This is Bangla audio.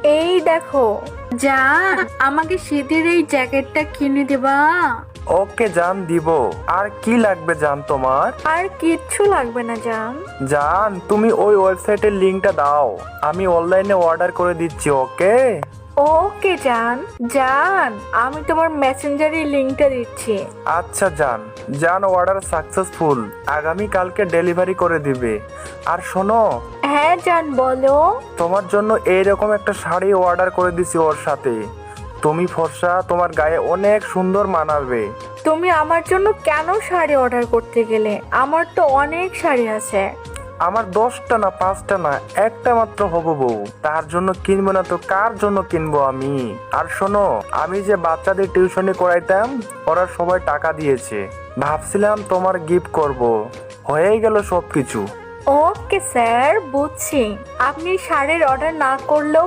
এই দেখো জান, আমাকে শীতের এই জ্যাকেটটা কিনে দেবা? ওকে জান, দিব। আর কি লাগবে জান তোমার? আর কিচ্ছু লাগবে না জান। জান, তুমি ওই ওয়েবসাইটের লিংকটা দাও, আমি অনলাইনে অর্ডার করে দিচ্ছি। ওকে ওকে জান। জান, আমি তোমার মেসেঞ্জারে লিংকটা দিচ্ছি। আচ্ছা জান। জান, অর্ডার সাকসেসফুল, আগামী কালকে ডেলিভারি করে দিবে। আর শোনো, হ্যাঁ জান, বলো। তোমার জন্য এইরকম একটা শাড়ি অর্ডার করে দিছি ওর সাথে। তুমি ফর্সা, তোমার গায়ে অনেক সুন্দর মানাবে। তুমি আমার জন্য কেন শাড়ি অর্ডার করতে গেলে? আমার তো অনেক শাড়ি আছে। আমার 10টা না 5টা না, একটা মাত্র হবো বউ। তার জন্য কিনবো না তো কার জন্য কিনবো আমি? আর শোনো, আমি যে বাচ্চাদের টিউশনি করাইতাম, ওরা সবাই টাকা দিয়েছে। ভাবছিলাম তোমার গিফট করব, হয়ে গেল সবকিছু। ওকে স্যার, বুঝছি। আপনি শাড়ির অর্ডার না করলেও